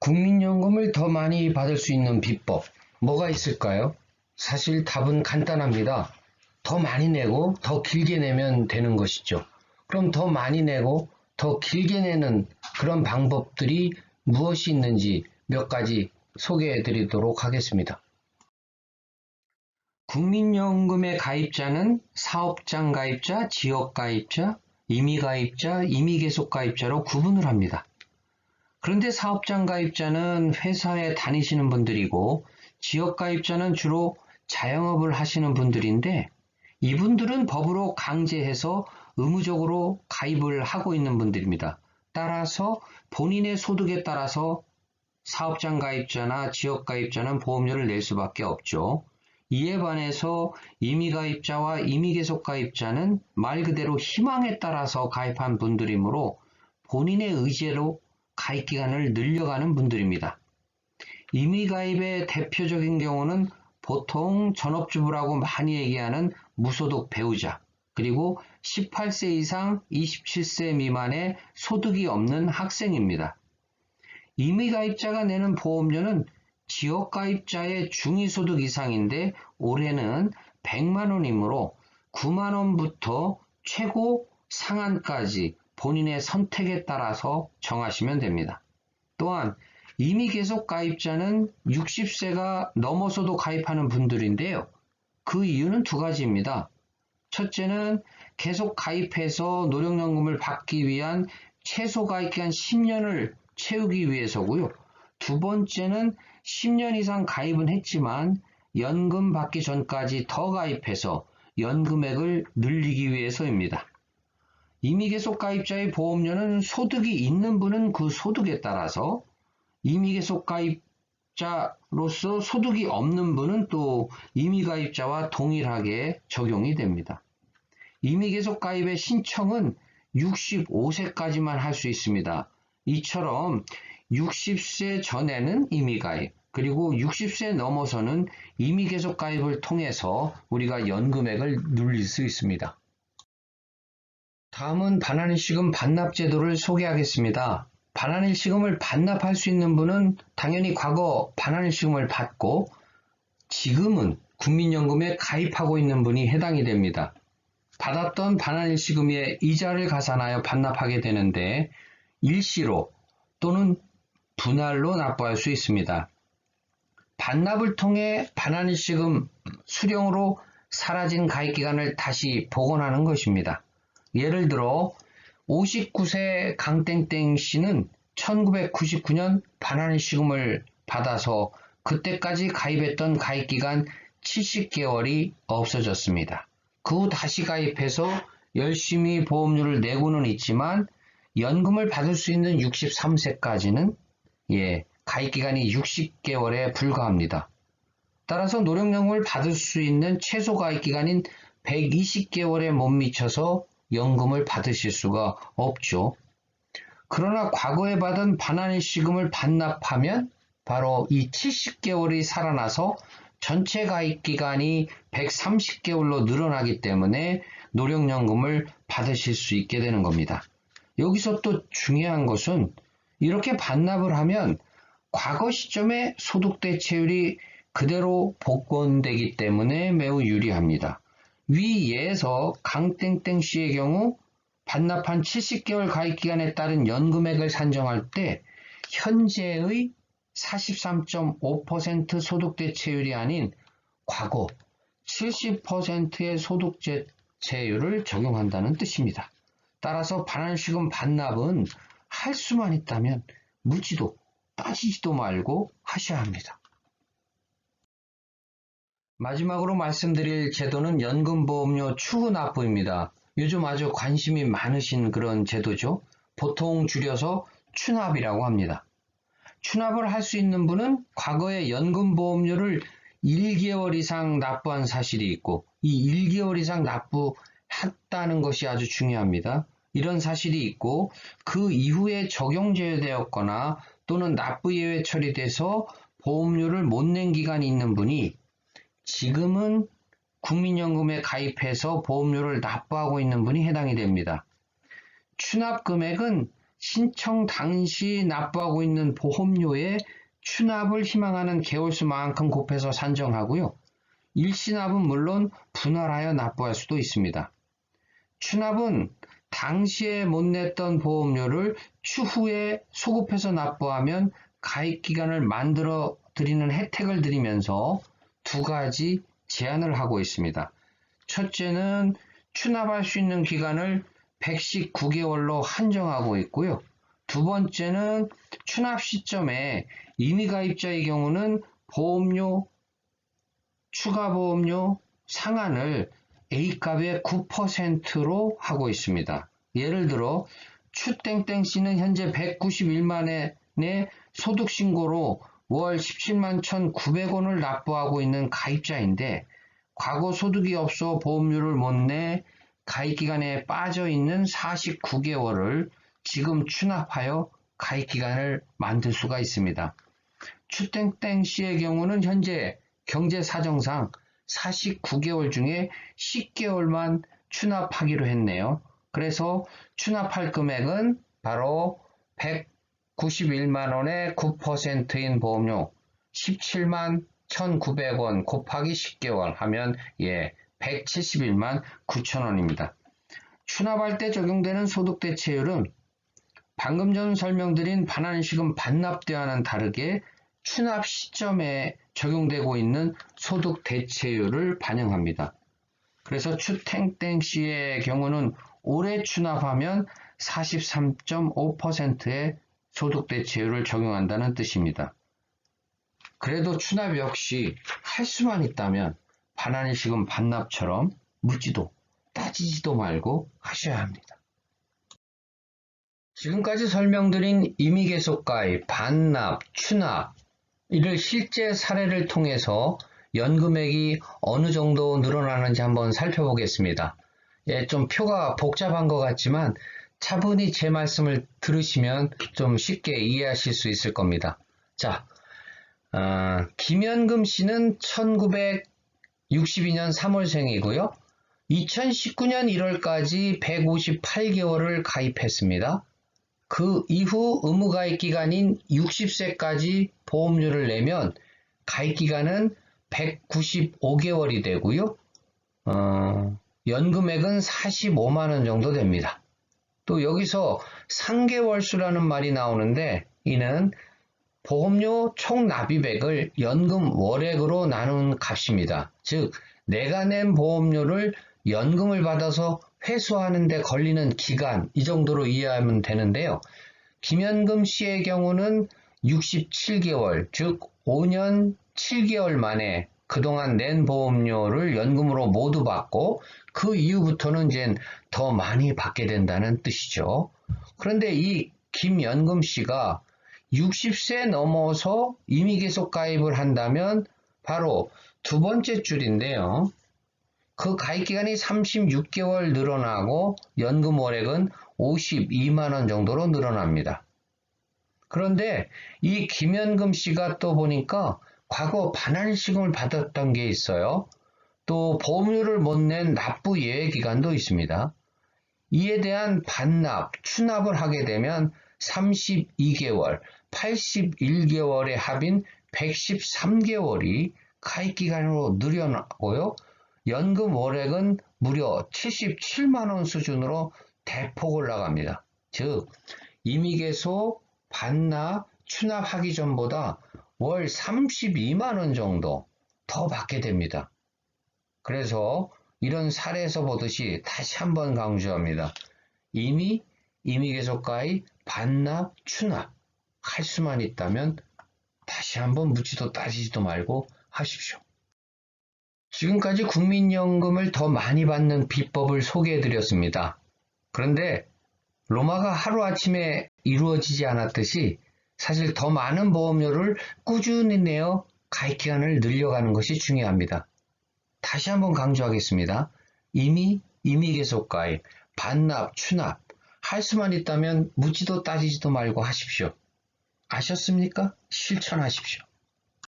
국민연금을 더 많이 받을 수 있는 비법, 뭐가 있을까요? 사실 답은 간단합니다. 더 많이 내고 더 길게 내면 되는 것이죠. 그럼 더 많이 내고 더 길게 내는 그런 방법들이 무엇이 있는지 몇 가지 소개해 드리도록 하겠습니다. 국민연금의 가입자는 사업장 가입자, 지역 가입자, 임의 가입자, 임의 계속 가입자로 구분을 합니다. 그런데 사업장 가입자는 회사에 다니시는 분들이고 지역 가입자는 주로 자영업을 하시는 분들인데 이분들은 법으로 강제해서 의무적으로 가입을 하고 있는 분들입니다. 따라서 본인의 소득에 따라서 사업장 가입자나 지역 가입자는 보험료를 낼 수밖에 없죠. 이에 반해서 임의 가입자와 임의 계속 가입자는 말 그대로 희망에 따라서 가입한 분들이므로 본인의 의지로 가입 기간을 늘려가는 분들입니다. 임의 가입의 대표적인 경우는 보통 전업주부라고 많이 얘기하는 무소득 배우자, 그리고 18세 이상 27세 미만의 소득이 없는 학생입니다. 임의 가입자가 내는 보험료는 지역 가입자의 중위소득 이상인데 올해는 100만 원이므로 9만 원부터 최고 상한까지 본인의 선택에 따라서 정하시면 됩니다. 또한 임의 계속 가입자는 60세가 넘어서도 가입하는 분들인데요. 그 이유는 두 가지입니다. 첫째는 계속 가입해서 노령연금을 받기 위한 최소 가입기간 10년을 채우기 위해서고요. 두 번째는 10년 이상 가입은 했지만 연금 받기 전까지 더 가입해서 연금액을 늘리기 위해서입니다. 임의 계속 가입자의 보험료는 소득이 있는 분은 그 소득에 따라서, 임의 계속 가입자로서 소득이 없는 분은 또 임의 가입자와 동일하게 적용이 됩니다. 임의 계속 가입의 신청은 65세까지만 할 수 있습니다. 이처럼 60세 전에는 임의 가입, 그리고 60세 넘어서는 임의 계속 가입을 통해서 우리가 연금액을 늘릴 수 있습니다. 다음은 반환일시금 반납 제도를 소개하겠습니다. 반환일시금을 반납할 수 있는 분은 당연히 과거 반환일시금을 받고 지금은 국민연금에 가입하고 있는 분이 해당이 됩니다. 받았던 반환일시금의 이자를 가산하여 반납하게 되는데 일시로 또는 분할로 납부할 수 있습니다. 반납을 통해 반환일시금 수령으로 사라진 가입기간을 다시 복원하는 것입니다. 예를 들어 59세 강땡땡 씨는 1999년 반환일시금을 받아서 그때까지 가입했던 가입기간 70개월이 없어졌습니다. 그 후 다시 가입해서 열심히 보험료를 내고는 있지만 연금을 받을 수 있는 63세까지는 가입기간이 60개월에 불과합니다. 따라서 노령연금을 받을 수 있는 최소 가입기간인 120개월에 못 미쳐서 연금을 받으실 수가 없죠. 그러나 과거에 받은 반환일시금을 반납하면 바로 이 70개월이 살아나서 전체 가입기간이 130개월로 늘어나기 때문에 노령연금을 받으실 수 있게 되는 겁니다. 여기서 또 중요한 것은 이렇게 반납을 하면 과거 시점의 소득 대체율이 그대로 복원되기 때문에 매우 유리합니다. 위 예에서 강땡땡 씨의 경우 반납한 70개월 가입기간에 따른 연금액을 산정할 때 현재의 43.5% 소득 대체율이 아닌 과거 70%의 소득 대체율을 적용한다는 뜻입니다. 따라서 반환일시금 반납은 할 수만 있다면 묻지도 따지지도 말고 하셔야 합니다. 마지막으로 말씀드릴 제도는 연금보험료 추후납부입니다. 요즘 아주 관심이 많으신 그런 제도죠. 보통 줄여서 추납이라고 합니다. 추납을 할 수 있는 분은 과거에 연금보험료를 1개월 이상 납부한 사실이 있고 이 1개월 이상 납부했다는 것이 아주 중요합니다. 이런 사실이 있고 그 이후에 적용 제외되었거나 또는 납부 예외 처리돼서 보험료를 못 낸 기간이 있는 분이 지금은 국민연금에 가입해서 보험료를 납부하고 있는 분이 해당이 됩니다. 추납 금액은 신청 당시 납부하고 있는 보험료에 추납을 희망하는 개월수만큼 곱해서 산정하고요. 일시납은 물론 분할하여 납부할 수도 있습니다. 추납은 당시에 못 냈던 보험료를 추후에 소급해서 납부하면 가입기간을 만들어 드리는 혜택을 드리면서 두 가지 제한을 하고 있습니다. 첫째는 추납할 수 있는 기간을 119개월로 한정하고 있고요. 두 번째는 추납 시점에 임의가입자의 경우는 보험료, 추가보험료 상한을 A값의 9%로 하고 있습니다. 예를 들어 추땡땡씨는 현재 191만원의 소득신고로 월 17만 1,900원을 납부하고 있는 가입자인데 과거 소득이 없어 보험료를 못 내 가입기간에 빠져있는 49개월을 지금 추납하여 가입기간을 만들 수가 있습니다. 추땡땡씨의 경우는 현재 경제사정상 49개월 중에 10개월만 추납하기로 했네요. 그래서 추납할 금액은 바로 191만원의 9%인 보험료 17만 1,900원 곱하기 10개월 하면 171만 9천원입니다. 추납할 때 적용되는 소득대체율은 방금 전 설명드린 반환시금 반납대와는 다르게 추납 시점에 적용되고 있는 소득대체율을 반영합니다. 그래서 추땡땡씨의 경우는 올해 추납하면 43.5%의 소득대체율을 적용한다는 뜻입니다. 그래도 추납 역시 할 수만 있다면 반환시금 반납처럼 묻지도 따지지도 말고 하셔야 합니다. 지금까지 설명드린 임의계속가입, 반납, 추납 이를 실제 사례를 통해서 연금액이 어느 정도 늘어나는지 한번 살펴보겠습니다. 좀 표가 복잡한 것 같지만 차분히 제 말씀을 들으시면 좀 쉽게 이해하실 수 있을 겁니다. 자, 김연금 씨는 1962년 3월생이고요. 2019년 1월까지 158개월을 가입했습니다. 그 이후 의무가입 기간인 60세까지 보험료를 내면 가입 기간은 195개월이 되고요. 연금액은 45만원 정도 됩니다. 또 여기서 상계월수라는 말이 나오는데 이는 보험료 총 납입액을 연금 월액으로 나눈 값입니다. 즉 내가 낸 보험료를 연금을 받아서 회수하는 데 걸리는 기간 이 정도로 이해하면 되는데요. 김연금 씨의 경우는 67개월 즉 5년 7개월 만에 그동안 낸 보험료를 연금으로 모두 받고 그 이후부터는 이제 더 많이 받게 된다는 뜻이죠. 그런데 이 김연금 씨가 60세 넘어서 임의계속 가입을 한다면 바로 두 번째 줄인데요. 그 가입기간이 36개월 늘어나고 연금 월액은 52만원 정도로 늘어납니다. 그런데 이 김연금 씨가 또 보니까 과거 반환시금을 받았던 게 있어요. 또 보험료를 못 낸 납부 예외 기간도 있습니다. 이에 대한 반납, 추납을 하게 되면 32개월, 81개월의 합인 113개월이 가입기간으로 늘어나고요. 연금 월액은 무려 77만원 수준으로 대폭 올라갑니다. 즉 임의계속, 반납, 추납하기 전보다 월 32만원 정도 더 받게 됩니다. 그래서 이런 사례에서 보듯이 다시 한번 강조합니다. 임의계속가입, 반납, 추납 할 수만 있다면 다시 한번 묻지도 따지지도 말고 하십시오. 지금까지 국민연금을 더 많이 받는 비법을 소개해드렸습니다. 그런데 로마가 하루아침에 이루어지지 않았듯이 사실 더 많은 보험료를 꾸준히 내어 가입기간을 늘려가는 것이 중요합니다. 다시 한번 강조하겠습니다. 임의계속가입, 반납, 추납 할 수만 있다면 묻지도 따지지도 말고 하십시오. 아셨습니까? 실천하십시오.